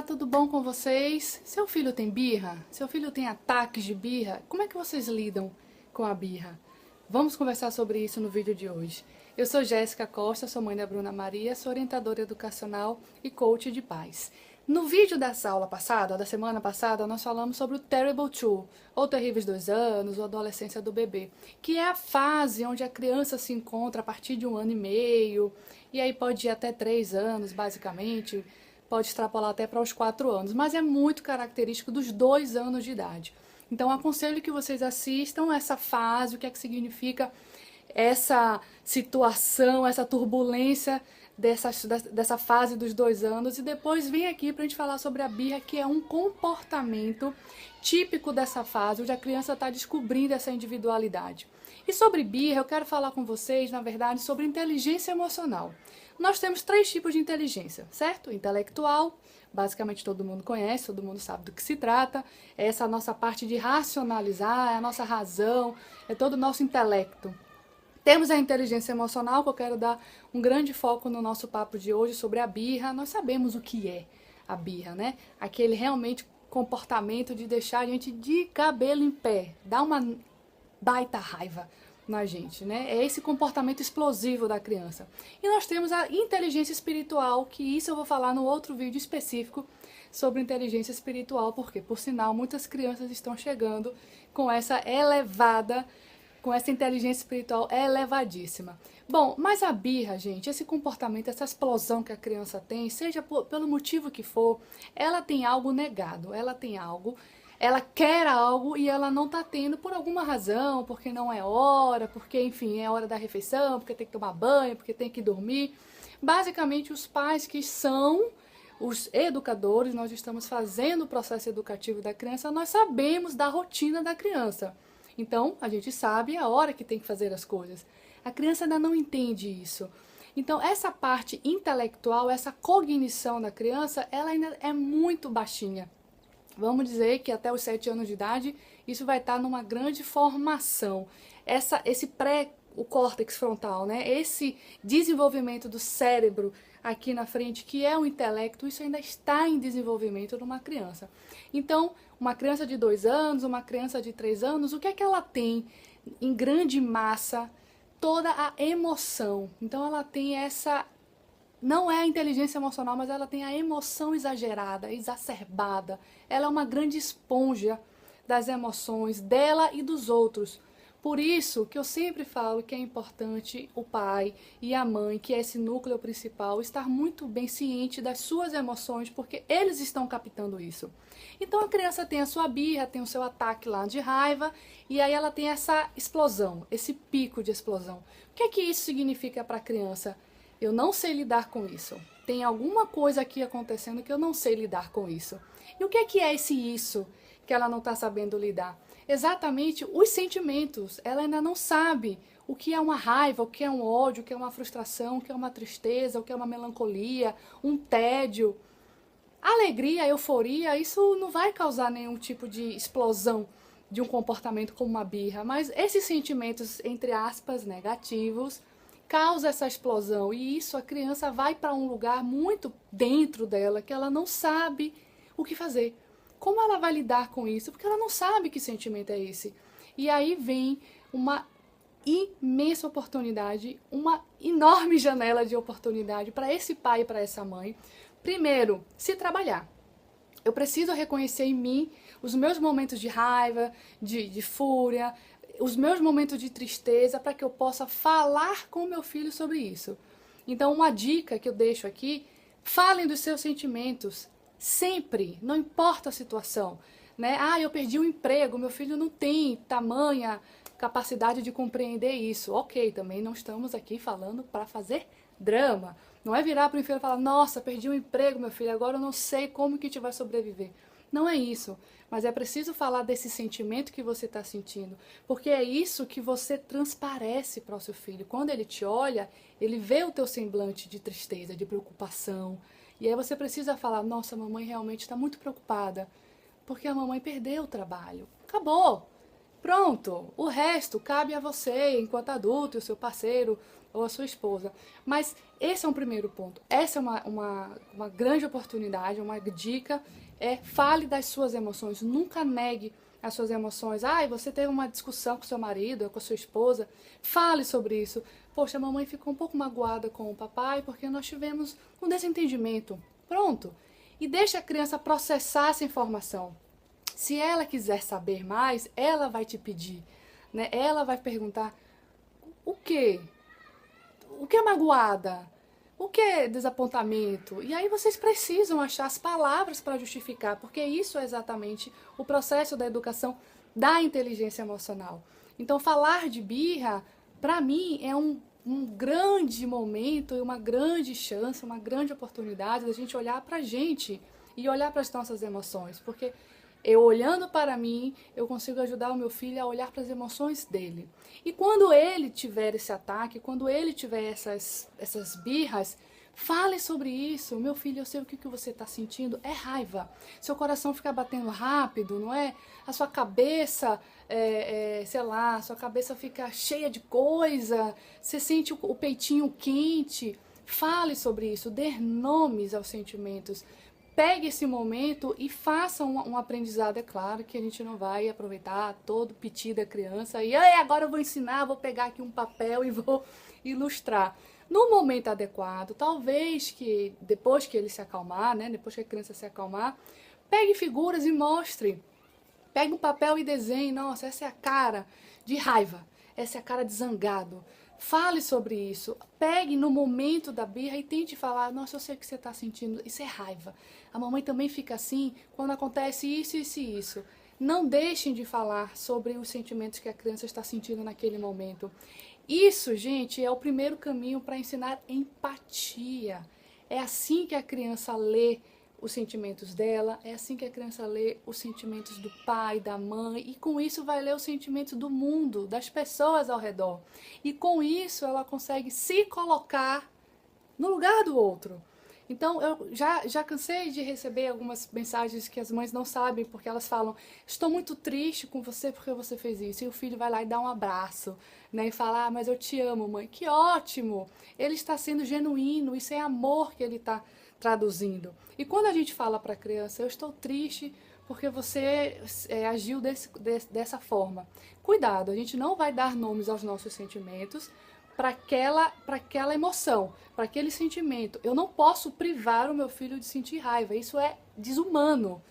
tudo bom com vocês? Seu filho tem birra? Seu filho tem ataques de birra? Como é que vocês lidam com a birra? Vamos conversar sobre isso no vídeo de hoje. Eu sou Jéssica Costa, sou mãe da Bruna Maria, sou orientadora educacional e coach de pais. No vídeo dessa aula passada, da semana passada, nós falamos sobre o Terrible Two, ou Terríveis 2 anos, ou Adolescência do Bebê, que é a fase onde a criança se encontra a partir de 1 ano e meio, e aí pode ir até 3 anos, basicamente, pode extrapolar até para os 4 anos, mas é muito característico dos 2 anos de idade. Então, aconselho que vocês assistam essa fase, o que é que significa essa situação, essa turbulência dessa fase dos 2 anos, e depois vem aqui para a gente falar sobre a birra, que é um comportamento típico dessa fase, onde a criança está descobrindo essa individualidade. E sobre birra, eu quero falar com vocês, na verdade, sobre inteligência emocional. Nós temos 3 tipos de inteligência, certo? Intelectual, basicamente todo mundo conhece, todo mundo sabe do que se trata, é essa nossa parte de racionalizar, é a nossa razão, é todo o nosso intelecto. Temos a inteligência emocional, que eu quero dar um grande foco no nosso papo de hoje sobre a birra. Nós sabemos o que é a birra, né? Aquele realmente comportamento de deixar a gente de cabelo em pé, dá uma baita raiva na gente, né? É esse comportamento explosivo da criança. E nós temos a inteligência espiritual, que isso eu vou falar no outro vídeo específico sobre inteligência espiritual, porque, por sinal, muitas crianças estão chegando com essa inteligência espiritual elevadíssima. Bom, mas a birra, gente, esse comportamento, essa explosão que a criança tem, seja pelo motivo que for, ela tem algo negado, ela quer algo e ela não tá tendo por alguma razão, porque não é hora, porque, enfim, é hora da refeição, porque tem que tomar banho, porque tem que dormir. Basicamente, os pais que são os educadores, nós estamos fazendo o processo educativo da criança, nós sabemos da rotina da criança. Então, a gente sabe a hora que tem que fazer as coisas. A criança ainda não entende isso. Então, essa parte intelectual, essa cognição da criança, ela ainda é muito baixinha. Vamos dizer que até os 7 anos de idade, isso vai estar numa grande formação. O córtex frontal, né? Esse desenvolvimento do cérebro aqui na frente, que é o intelecto, isso ainda está em desenvolvimento numa criança. Então, uma criança de 2 anos, uma criança de 3 anos, o que é que ela tem em grande massa? Toda a emoção. Então, ela tem não é a inteligência emocional, mas ela tem a emoção exagerada, exacerbada. Ela é uma grande esponja das emoções dela e dos outros. Por isso que eu sempre falo que é importante o pai e a mãe, que é esse núcleo principal, estar muito bem ciente das suas emoções, porque eles estão captando isso. Então a criança tem a sua birra, tem o seu ataque lá de raiva, e aí ela tem essa explosão, esse pico de explosão. O que é que isso significa para a criança? Eu não sei lidar com isso. Tem alguma coisa aqui acontecendo que eu não sei lidar com isso. E o que é esse isso que ela não está sabendo lidar? Exatamente os sentimentos. Ela ainda não sabe o que é uma raiva, o que é um ódio, o que é uma frustração, o que é uma tristeza, o que é uma melancolia, um tédio. Alegria, euforia, isso não vai causar nenhum tipo de explosão de um comportamento como uma birra, mas esses sentimentos, entre aspas, negativos, causa essa explosão, e isso a criança vai para um lugar muito dentro dela que ela não sabe o que fazer. Como ela vai lidar com isso? Porque ela não sabe que sentimento é esse. E aí vem uma imensa oportunidade, uma enorme janela de oportunidade para esse pai e para essa mãe. Primeiro, se trabalhar. Eu preciso reconhecer em mim os meus momentos de raiva, de fúria, os meus momentos de tristeza, para que eu possa falar com o meu filho sobre isso. Então, uma dica que eu deixo aqui: falem dos seus sentimentos, sempre, não importa a situação, né? Ah, eu perdi o emprego, meu filho não tem tamanha capacidade de compreender isso. Ok, também não estamos aqui falando para fazer drama. Não é virar para o filho e falar: nossa, perdi o emprego, meu filho, agora eu não sei como que a gente vai sobreviver. Não é isso, mas é preciso falar desse sentimento que você está sentindo, porque é isso que você transparece para o seu filho. Quando ele te olha, ele vê o teu semblante de tristeza, de preocupação, e aí você precisa falar: nossa, a mamãe realmente está muito preocupada, porque a mamãe perdeu o trabalho. Acabou! Pronto, o resto cabe a você, enquanto adulto, e o seu parceiro ou a sua esposa. Mas esse é um primeiro ponto. Essa é uma grande oportunidade, uma dica, fale das suas emoções, nunca negue as suas emoções. Você teve uma discussão com seu marido ou com a sua esposa, fale sobre isso. Poxa, a mamãe ficou um pouco magoada com o papai porque nós tivemos um desentendimento. Pronto. E deixa a criança processar essa informação. Se ela quiser saber mais, ela vai te pedir, né? Ela vai perguntar o quê? O que é magoada? O que é desapontamento? E aí vocês precisam achar as palavras para justificar, porque isso é exatamente o processo da educação da inteligência emocional. Então, falar de birra, para mim, é um grande momento e uma grande chance, uma grande oportunidade da gente olhar para a gente e olhar para as nossas emoções, porque eu olhando para mim, eu consigo ajudar o meu filho a olhar para as emoções dele. E quando ele tiver esse ataque, quando ele tiver essas birras, fale sobre isso. Meu filho, eu sei o que você está sentindo, é raiva. Seu coração fica batendo rápido, não é? A sua cabeça, sei lá, sua cabeça fica cheia de coisa, você sente o peitinho quente. Fale sobre isso, dê nomes aos sentimentos. Pegue esse momento e faça um aprendizado. É claro que a gente não vai aproveitar todo o piti da criança e agora eu vou ensinar, vou pegar aqui um papel e vou ilustrar. No momento adequado, talvez que depois que ele se acalmar, né, depois que a criança se acalmar, pegue figuras e mostre. Pegue um papel e desenhe. Nossa, essa é a cara de raiva, essa é a cara de zangado. Fale sobre isso, pegue no momento da birra e tente falar, nossa, eu sei o que você está sentindo, isso é raiva. A mamãe também fica assim quando acontece isso, isso e isso. Não deixem de falar sobre os sentimentos que a criança está sentindo naquele momento. Isso, gente, é o primeiro caminho para ensinar empatia. É assim que a criança lê os sentimentos dela, é assim que a criança lê os sentimentos do pai, da mãe, e com isso vai ler os sentimentos do mundo, das pessoas ao redor. E com isso ela consegue se colocar no lugar do outro. Então eu já cansei de receber algumas mensagens que as mães não sabem, porque elas falam, estou muito triste com você porque você fez isso. E o filho vai lá e dá um abraço, né, e fala, mas eu te amo, mãe. Que ótimo! Ele está sendo genuíno, isso é amor que ele está traduzindo. E quando a gente fala para a criança, eu estou triste porque você agiu dessa forma. Cuidado, a gente não vai dar nomes aos nossos sentimentos para aquela emoção, para aquele sentimento. Eu não posso privar o meu filho de sentir raiva, isso é desumano.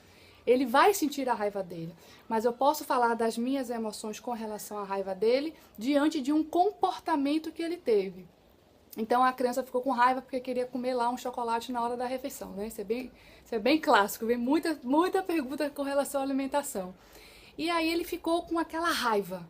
Ele vai sentir a raiva dele, mas eu posso falar das minhas emoções com relação à raiva dele diante de um comportamento que ele teve. Então a criança ficou com raiva porque queria comer lá um chocolate na hora da refeição, né? Isso é bem clássico, vem muita pergunta com relação à alimentação. E aí ele ficou com aquela raiva.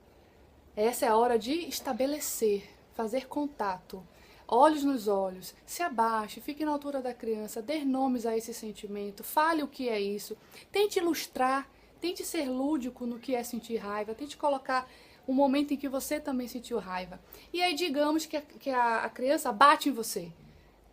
Essa é a hora de estabelecer, fazer contato, olhos nos olhos, se abaixe, fique na altura da criança, dê nomes a esse sentimento, fale o que é isso, tente ilustrar, tente ser lúdico no que é sentir raiva, tente colocar um momento em que você também sentiu raiva. E aí digamos que a criança bate em você,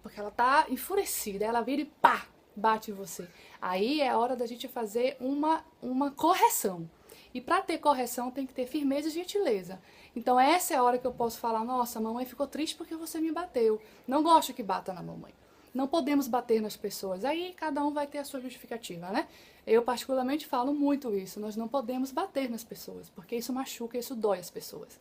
porque ela tá enfurecida, ela vira e pá, bate em você. Aí é a hora da gente fazer uma correção. E para ter correção tem que ter firmeza e gentileza. Então essa é a hora que eu posso falar, nossa, a mamãe ficou triste porque você me bateu. Não gosto que bata na mamãe. Não podemos bater nas pessoas. Aí cada um vai ter a sua justificativa, né? Eu particularmente falo muito isso. Nós não podemos bater nas pessoas, porque isso machuca, isso dói as pessoas.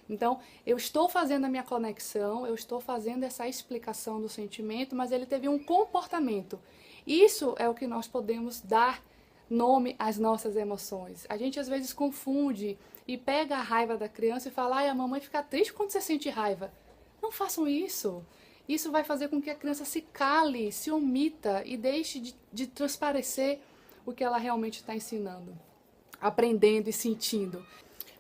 Então, eu estou fazendo a minha conexão, eu estou fazendo essa explicação do sentimento, mas ele teve um comportamento. Isso é o que nós podemos dar nome às nossas emoções. A gente às vezes confunde e pega a raiva da criança e fala, ai, a mamãe fica triste quando você sente raiva. Não façam isso. Isso vai fazer com que a criança se cale, se omita e deixe de transparecer o que ela realmente está ensinando, aprendendo e sentindo.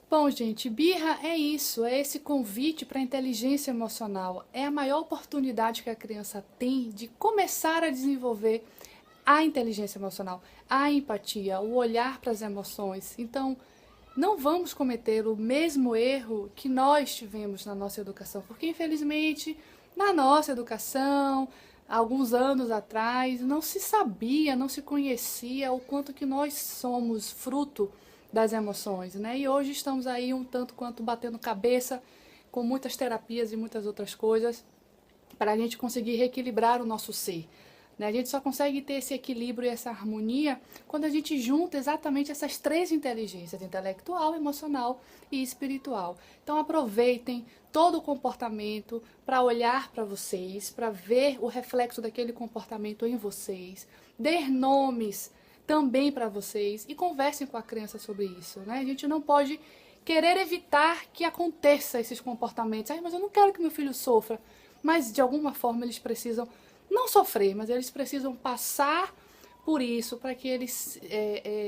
Bom, gente, birra é isso, é esse convite para a inteligência emocional. É a maior oportunidade que a criança tem de começar a desenvolver a inteligência emocional, a empatia, o olhar para as emoções. Então, não vamos cometer o mesmo erro que nós tivemos na nossa educação, porque infelizmente na nossa educação, alguns anos atrás, não se sabia, não se conhecia o quanto que nós somos fruto das emoções, né? E hoje estamos aí um tanto quanto batendo cabeça com muitas terapias e muitas outras coisas para a gente conseguir reequilibrar o nosso ser. Né? A gente só consegue ter esse equilíbrio e essa harmonia quando a gente junta exatamente essas três inteligências, intelectual, emocional e espiritual. Então aproveitem todo o comportamento para olhar para vocês, para ver o reflexo daquele comportamento em vocês, dar nomes também para vocês e conversem com a criança sobre isso. Né? A gente não pode querer evitar que aconteça esses comportamentos. Mas eu não quero que meu filho sofra. Mas de alguma forma eles precisam não sofrer, mas eles precisam passar por isso para que eles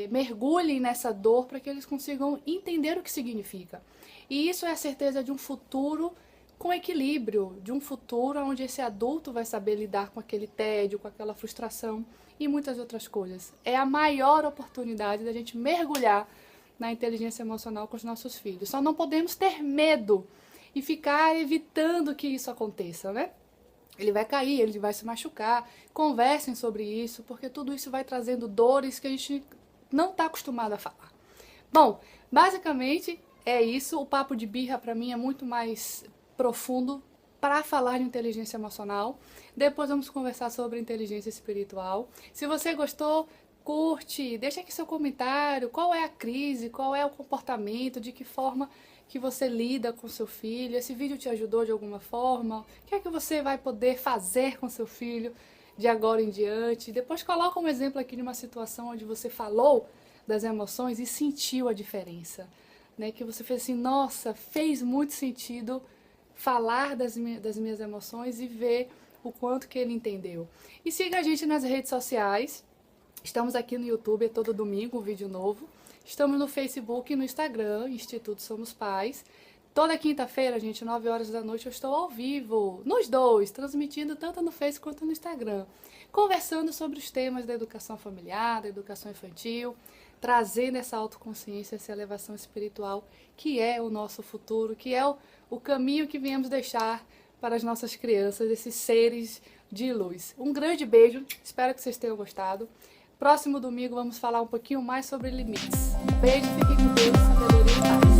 mergulhem nessa dor, para que eles consigam entender o que significa. E isso é a certeza de um futuro com equilíbrio, de um futuro onde esse adulto vai saber lidar com aquele tédio, com aquela frustração e muitas outras coisas. É a maior oportunidade da gente mergulhar na inteligência emocional com os nossos filhos. Só não podemos ter medo e ficar evitando que isso aconteça, né? Ele vai cair, ele vai se machucar. Conversem sobre isso, porque tudo isso vai trazendo dores que a gente não está acostumado a falar. Bom, basicamente é isso. O papo de birra para mim é muito mais profundo para falar de inteligência emocional. Depois vamos conversar sobre inteligência espiritual. Se você gostou, curte, deixa aqui seu comentário. Qual é a crise? Qual é o comportamento? De que forma que você lida com seu filho? Esse vídeo te ajudou de alguma forma? O que é que você vai poder fazer com seu filho de agora em diante? Depois coloca um exemplo aqui de uma situação onde você falou das emoções e sentiu a diferença, né? Que você fez assim, nossa, fez muito sentido falar das minhas emoções e ver o quanto que ele entendeu. E siga a gente nas redes sociais. Estamos aqui no YouTube, é todo domingo um vídeo novo. Estamos no Facebook e no Instagram, Instituto Somos Pais. Toda quinta-feira, gente, 9 horas da noite, eu estou ao vivo, nos dois, transmitindo tanto no Facebook quanto no Instagram, conversando sobre os temas da educação familiar, da educação infantil, trazendo essa autoconsciência, essa elevação espiritual, que é o nosso futuro, que é o caminho que viemos deixar para as nossas crianças, esses seres de luz. Um grande beijo, espero que vocês tenham gostado. Próximo domingo vamos falar um pouquinho mais sobre limites. Beijo, fiquem com Deus, sabedoria e paz.